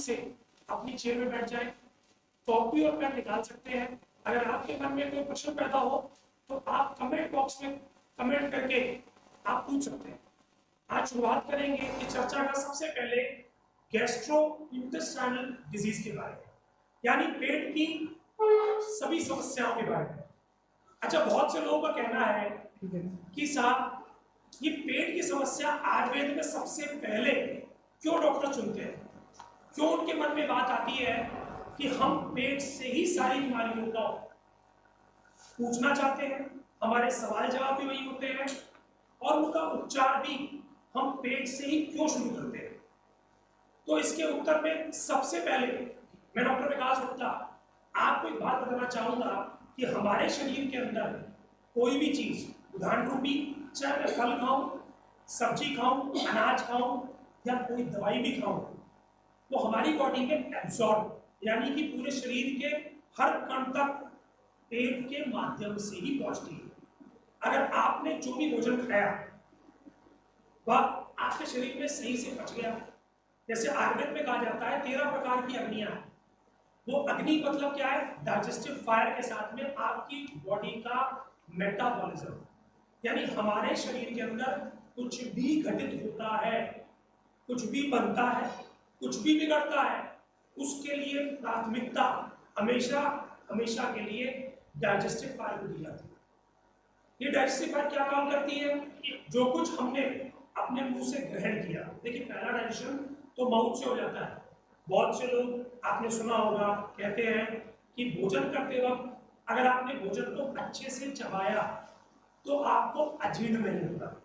से अपनी चेयर में बैठ जाए, कॉपी और पेन निकाल सकते हैं। अगर आपके मन में कोई प्रश्न पैदा हो तो आप कमेंट बॉक्स में कमेंट करके आप पूछ सकते हैं। आज शुरुआत करेंगे इस चर्चा का सबसे पहले गैस्ट्रोइंटेस्टाइनल डिजीज के बारे में, यानी पेट की सभी समस्याओं के बारे में। अच्छा, बहुत से लोगों का कहना है कि साहब ये पेट की समस्या आयुर्वेद में सबसे पहले क्यों डॉक्टर चुनते हैं, क्यों उनके मन में बात आती है कि हम पेट से ही सारी बीमारियों का पूछना चाहते हैं, हमारे सवाल जवाब भी वही होते हैं और उनका उपचार भी हम पेट से ही क्यों शुरू करते हैं। तो इसके उत्तर में सबसे पहले मैं डॉक्टर विकास गुप्ता आपको एक बात बताना चाहूंगा कि हमारे शरीर के अंदर कोई भी चीज, उदाहरण रूपी, चाहे मैं फल खाऊं, सब्जी खाऊं, अनाज खाऊं या कोई दवाई भी खाऊं, वो हमारी बॉडी में एब्जॉर्ब यानी कि पूरे शरीर के हर कण तक पेट के माध्यम से ही पहुंचती है। अगर आपने जो भी भोजन खाया वह आपके शरीर में सही से पच गया, जैसे आयुर्वेद में कहा जाता है 13 प्रकार की अग्नियां, वो अग्नि मतलब क्या है, डाइजेस्टिव फायर के साथ में आपकी बॉडी का मेटाबॉलिज्म, यानी हमारे शरीर के अंदर कुछ भी घटित होता है, कुछ भी बनता है, कुछ भी बिगड़ता है, उसके लिए प्राथमिकता हमेशा हमेशा के लिए डाइजेस्टिव फायर को दी जाती है। ये डाइजेस्टिव फायर क्या काम करती है, जो कुछ हमने अपने मुंह से ग्रहण किया, देखिए पहला डाइजेशन तो माउथ से हो जाता है। बहुत से लोग आपने सुना होगा कहते हैं कि भोजन करते वक्त अगर आपने भोजन को अच्छे से चबाया तो आपको अजीर्ण नहीं होता।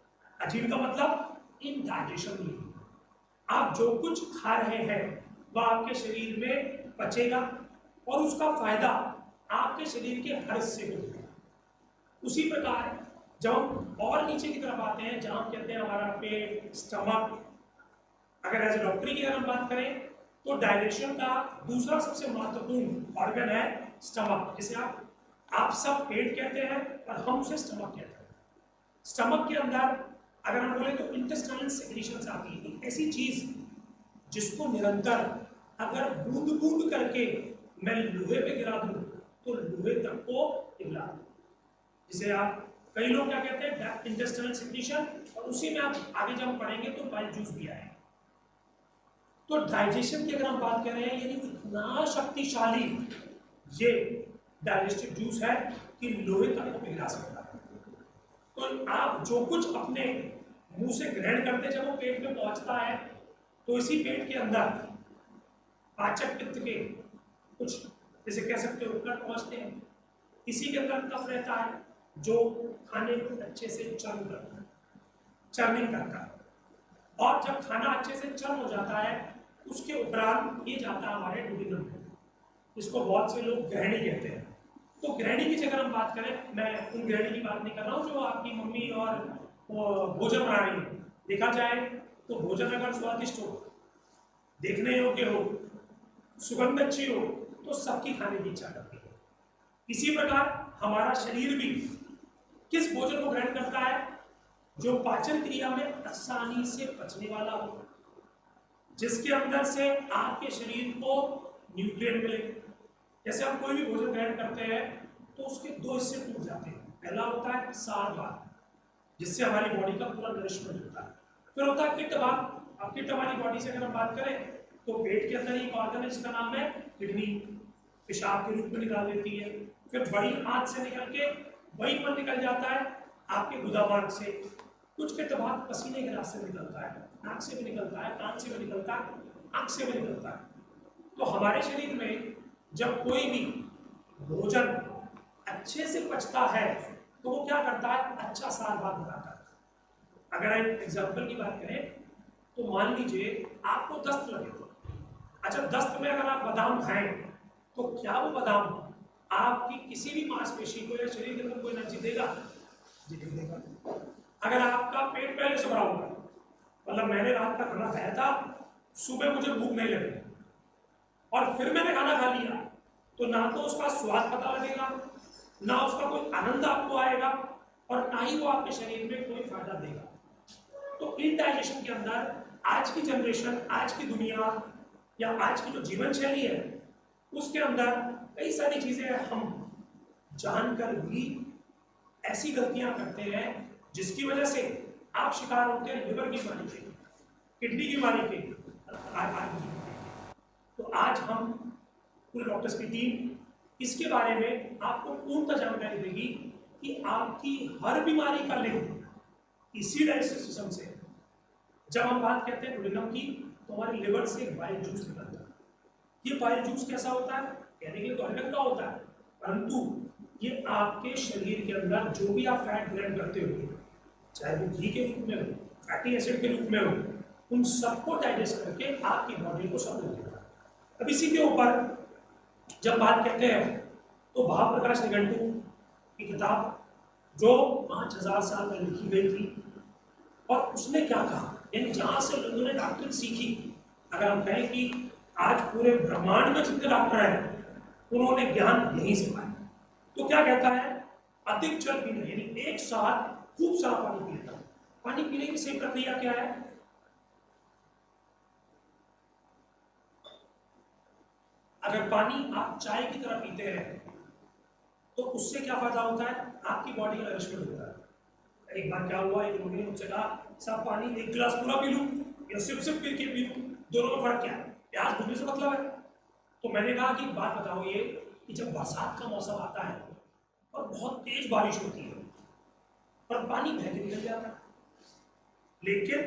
अजीर्ण का मतलब इनडाइजेशन नहीं होता। आप जो कुछ खा रहे हैं वह आपके शरीर में पचेगा और उसका फायदा आपके शरीर के हर हिस्से को होगा। उसी प्रकार जब हम और नीचे की तरफ आते हैं, जहां हम कहते हैं हमारा पेट, स्टमक, अगर एज ए डॉक्टरी की अगर हम बात करें तो डाइजेशन का दूसरा सबसे महत्वपूर्ण ऑर्गन है स्टमक, जिसे आप सब पेट कहते हैं और हम उसे स्टमक कहते हैं। स्टमक के अंदर अगर हम बोले तो इंटेस्टाइनल सेक्रीशंस आती है, एक ऐसी चीज जिसको निरंतर अगर बूंद बूंद करके मैं लोहे पे गिरा दूं तो लोहे तक को पिघला दूं, जिसे आप कई लोग क्या कहते हैं इंटेस्टाइनल सेक्रीशन, और उसी में आप आगे जब हम पढ़ेंगे तो बाइल जूस भी आएगा। तो डाइजेशन की अगर हम बात कर रहे हैं, यानी इतना शक्तिशाली ये डाइजेस्टिव जूस है कि लोहे तक को पिघला सकता है। तो आप जो कुछ अपने मुंह से ग्रहण करते जब वो पेट में पहुंचता है तो इसी पेट के अंदर पाचक पित्त के कुछ जैसे कह सकते हो उपकरण पहुंचते हैं। इसी के अंदर कफ रहता है जो खाने को अच्छे से चर्न करता है, चर्निंग करता है, और जब खाना अच्छे से चर्न हो जाता है उसके उपरांत ये जाता है हमारे डुडिनम में, जिसको बहुत से लोग ग्रहणी कहते हैं। तो ग्रहणी की जगह हम बात करें, मैं उन ग्रहणी की बात नहीं कर रहा हूँ जो आपकी मम्मी और भोजन बना रही है। देखा जाए तो भोजन अगर स्वादिष्ट हो, देखने योग्य हो, सुगंध अच्छी हो तो सबकी खाने की इच्छा करती है। इसी प्रकार हमारा शरीर भी किस भोजन को ग्रहण करता है, जो पाचन क्रिया में आसानी से पचने वाला हो, जिसके अंदर से आपके शरीर को न्यूट्रिएंट मिले। जैसे हम कोई भी भोजन ग्रहण करते हैं तो उसके दो हिस्से टूट जाते हैं। पहला होता है सार भाग, जिससे हमारी बॉडी का पूरा नरिशमेंट होता है। फिर होता है पित्त भाग। अब पित्त हमारी बॉडी से अगर हम बात करें तो पेट के अंदर एक ऑर्गन है जिसका नाम है किडनी, पेशाब के रूप में निकाल देती है। फिर बड़ी आंत से निकल के वही पर निकल जाता है आपके गुदा मार्ग से। कुछ पित्त भाग पसीने के रास्ते से निकलता है, नाक से भी निकलता है, कान से भी निकलता है, आंख से भी निकलता है। तो हमारे शरीर में जब कोई भी भोजन अच्छे से पचता है तो वो क्या करता है, अच्छा सार भाग बनाता है। अगर एक एग्जाम्पल की बात करें तो मान लीजिए आपको दस्त लगे तो, अच्छा दस्त में अगर आप बादाम खाएं तो क्या वो बादाम आपकी किसी भी मांसपेशी को या शरीर के अंदर कोई एनर्जी देगा? जी नहीं देगा। अगर आपका पेट पहले से भरा होगा, मतलब मैंने रात का खाना खाया था, सुबह मुझे भूख नहीं लगी और फिर मैंने खाना खा लिया, तो ना तो उसका स्वाद पता लगेगा, ना उसका कोई आनंद आपको आएगा और ना ही वो आपके शरीर में कोई फायदा देगा। तो इनडाइजेशन के अंदर आज की जनरेशन, आज की दुनिया या आज की जो जीवन शैली है उसके अंदर कई सारी चीजें हम जानकर भी ऐसी गलतियां करते हैं जिसकी वजह से आप शिकार होते हैं लिवर की बीमारी के, किडनी की बीमारी के, तो आज हम पूरे डॉक्टर्स की टीम इसके बारे में आपको पूर्णतः जानकारी देगी कि आपकी हर बीमारी का लिंक इसी डाइजेस्टिव सिस्टम से। जब हम बात करते हैं डुडेनम की तो हमारे लिवर से बाइल जूस निकलता है। ये बाइल जूस कैसा होता है? कहने के लिए तो हर रंग का होता है, परंतु ये आपके शरीर के अंदर जो भी आप फैट ग्रहण करते हो, चाहे वो घी के रूप में हो, फैटी एसिड के रूप में हो, उन सबको डाइजेस्ट करके आपकी बॉडी को सपोर्ट देता है। अब इसी के ऊपर जब बात करते हैं तो भाव प्रकाश निघंटू की किताब जो 5000 साल पहले लिखी गई थी, और उसने क्या कहा, यानी जहां से लोगों ने डॉक्टरी सीखी, अगर हम कहें कि आज पूरे ब्रह्मांड में जितने डॉक्टर हैं उन्होंने ज्ञान यहीं से पाया। तो क्या कहता है? अधिक जल पीना, यानी एक साथ खूब सारा पानी पीना। पानी पीने की सही प्रक्रिया क्या है? अगर पानी आप चाय की तरह पीते हैं तो उससे क्या फायदा होता है? आपकी बॉडी का नरिशमेंट होता है। एक बार क्या हुआ, एक रोगी ने मुझसे कहा साहब पानी एक गिलास पूरा पी लूं या सिप सिप पी के पी लूं, दोनों में फर्क क्या है? प्यास बुझने से मतलब है। तो मैंने कहा कि बात बताओ ये कि जब बरसात का मौसम आता है और बहुत तेज बारिश होती है और पानी बह के निकल जाता है, लेकिन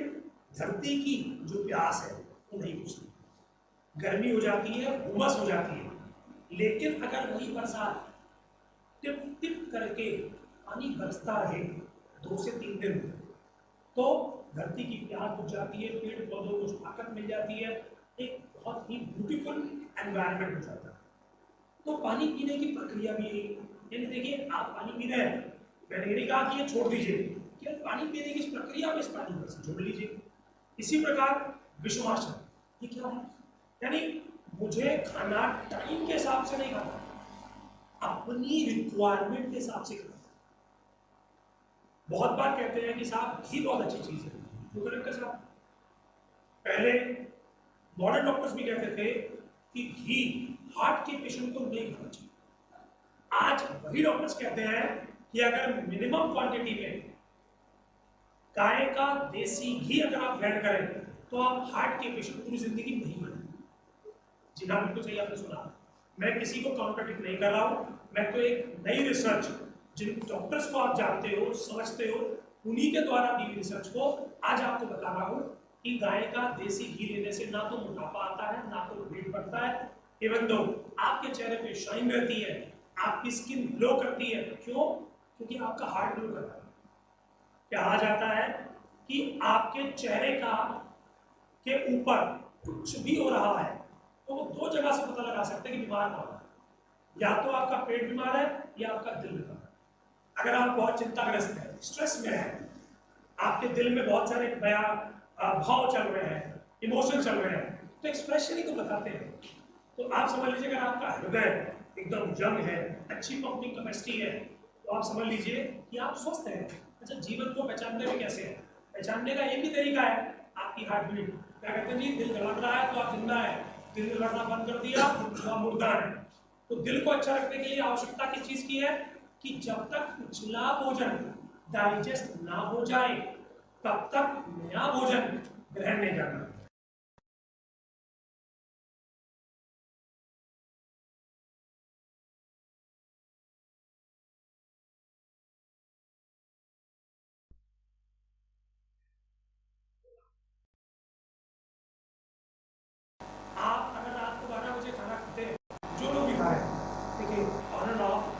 धरती की जो प्यास है वो नहीं बुझती, गर्मी हो जाती है, उमस हो जाती है। लेकिन अगर वही बरसात टिप टिप करके पानी बरसता रहे 2 से 3 दिन, तो धरती की प्यास बुझ जाती है, पेड़ पौधों को ताकत मिल जाती है, एक बहुत ही ब्यूटीफुल एनवायरनमेंट हो जाता है। तो पानी पीने की प्रक्रिया भी यही, यानी देखिए आप पानी पी रहे हैं, मैंने ये नहीं कहा कि ये छोड़ दीजिए, कि पानी पीने की इस प्रक्रिया में इस पानी को जोड़ लीजिए। इसी प्रकार विषमाशय, ये क्या है? यानी मुझे खाना टाइम के हिसाब से नहीं खाना, अपनी रिक्वायरमेंट के हिसाब से खाना। बहुत बार कहते हैं कि साहब घी बहुत अच्छी चीज है, तो करेक्ट है साहब। पहले मॉडर्न डॉक्टर्स भी कहते थे कि घी हार्ट के पेशेंट को नहीं खाना चाहिए। आज वही डॉक्टर्स कहते हैं कि अगर मिनिमम क्वांटिटी में गाय का देसी घी अगर आप ग्रहण करें तो आप हार्ट के पेशेंट पूरी जिंदगी नहीं बने। जी हाँ, बिल्कुल सही आपने सुना। मैं किसी को कॉन्ट्रडिक्ट नहीं कर रहा हूं, मैं तो एक नई रिसर्च, जिन डॉक्टर्स को आप जानते हो समझते हो, उन्हीं के द्वारा दी रिसर्च को आज आपको बता रहा हूं कि गाय का देसी घी लेने से ना तो मोटापा आता है, ना तो वेट बढ़ता है, इवन दो आपके चेहरे पे शाइन रहती है, आपकी स्किन ग्लो करती है। क्यों? क्योंकि आपका हार्ट ग्लो करता है। कहा जाता है कि आपके चेहरे का के ऊपर कुछ भी हो रहा है तो वो 2 जगह से पता लगा सकते हैं कि बीमार कौन है, या तो आपका पेट बीमार है या आपका दिल बीमार है। अगर आप बहुत चिंताग्रस्त हैं, स्ट्रेस में हैं, आपके दिल में बहुत सारे भाव चल रहे हैं, इमोशन चल रहे हैं, तो एक्सप्रेशन ही तो बताते हैं। तो आप समझ लीजिए अगर आपका हृदय एकदम यंग है, अच्छी पंपिंग कैपेसिटी है, तो आप समझ लीजिए कि आप स्वस्थ हैं। अच्छा, जीवन को पहचानने में कैसे है? पहचानने का एक ही तरीका है, आपकी हार्ट बीट। क्या कहते हैं जी, दिल धड़क रहा है तो आप जिंदा है, दिल धड़कना बंद कर दिया तो आप मुर्दा है। तो दिल को अच्छा रखने के लिए आवश्यकता किस चीज की है? कि जब तक पिछला भोजन डाइजेस्ट ना हो जाए तब तक नया भोजन ग्रहण नहीं करना। आप अगर रात को 12 बजे खाना खाते हैं, जो लोग भी खाए, देखिए ऑन एंड ऑफ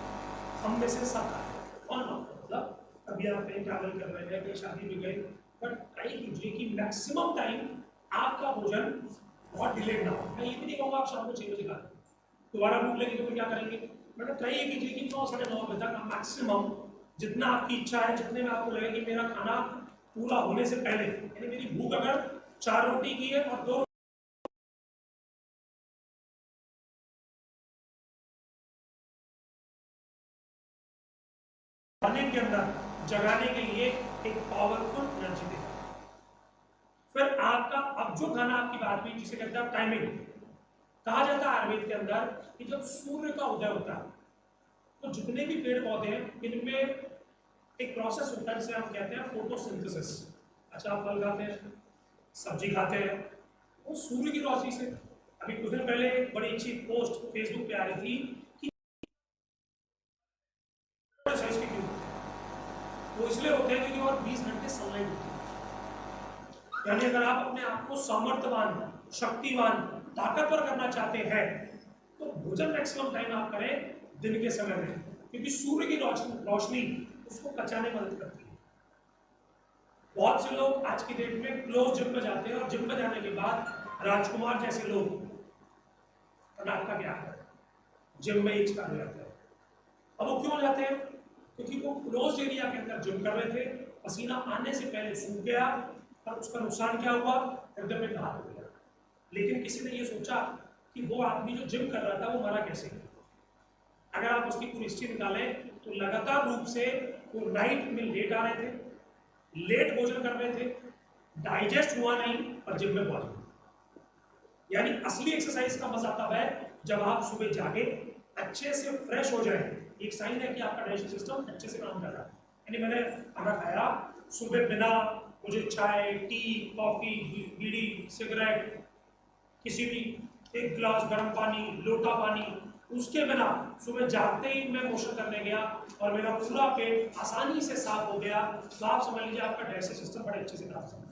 हम में से सब खाते हैं, ऑन एंड ऑफ मतलब कभी आप कहीं ट्रैवल कर रहे हैं, कहीं शादी में गए, बट ट्राई कीजिए कि मैक्सिमम टाइम आपका भोजन बहुत डिलेड ना हो। मैं ये भी नहीं कहूँगा आप शाम को 6 बजे खा लें, दोबारा भूख लगी तो फिर क्या करेंगे, मतलब ट्राई ये कीजिए कि 9 साढ़े 9 बजे तक मैक्सिमम, जितना आपकी इच्छा है, जितने में आपको लगे कि मेरा खाना पूरा होने से पहले, यानी मेरी भूख अगर 4 रोटी की है और 2 के अंदर जगाने के लिए एक पावरफुल एनर्जी देगा। फिर आपका अब जो खाना आपकी बात हुई जिसे कहते हैं टाइमिंग, कहा जाता है आयुर्वेद के अंदर कि जब सूर्य का उदय होता है तो जितने भी पेड़ पौधे हैं इनमें एक प्रोसेस होता है जिसे हम कहते हैं फोटोसिंथेसिस। अच्छा, आप फल खाते हैं, सब्जी खाते हैं, वो सूर्य की रोशनी से। अभी कुछ दिन पहले एक बड़ी अच्छी पोस्ट फेसबुक पे आ रही थी कि साइज के क्यों, वो इसलिए होते हैं क्योंकि और 20 घंटे सनलाइट होती है। यानी अगर आप अपने आप को सामर्थ्यवान, शक्तिवान, ताकतवर करना चाहते हैं तो भोजन मैक्सिमम टाइम आप करें दिन के समय में, क्योंकि सूर्य की रोशनी उसको बचाने में मदद करती है। बहुत से लोग आज की डेट में क्लोज जिम में जाते हैं और जिम में जाने के बाद राजकुमार जैसे लोग का क्या है, जिम में एक्सपायर हो जाते हैं। अब वो क्यों जाते हैं? क्योंकि वो क्लोज एरिया के अंदर जिम कर रहे थे, पसीना आने से पहले सूख गया और उसका नुकसान क्या हुआ? हृदय में घात हो गया। लेकिन किसी ने ये सोचा कि वो आदमी जो जिम कर रहा था वो मरा कैसे? अगर आप उसकी पूरी हिस्ट्री निकालें तो लगातार रूप से वो नाइट में लेट आ रहे थे, लेट भोजन कर रहे थे, डाइजेस्ट हुआ नहीं और जिम में पहुंच गए। यानी असली एक्सरसाइज का मजा तब है जब आप सुबह जागे, अच्छे से फ्रेश हो जाए। एक साइन है कि आपका डाइजेशन सिस्टम अच्छे से काम कर रहा है। यानी मैंने खाना खाया सुबह, बिना मुझे चाय, टी, कॉफी, बीड़ी, सिगरेट, किसी भी एक गिलास गर्म पानी, लोटा पानी, उसके बिना सुबह जागते ही मैं मोशन करने गया और मेरा पूरा पेट आसानी से साफ हो गया। तो आप समझ लीजिए आपका डाइजेस्टिव सिस्टम बड़े अच्छे से काम करता है।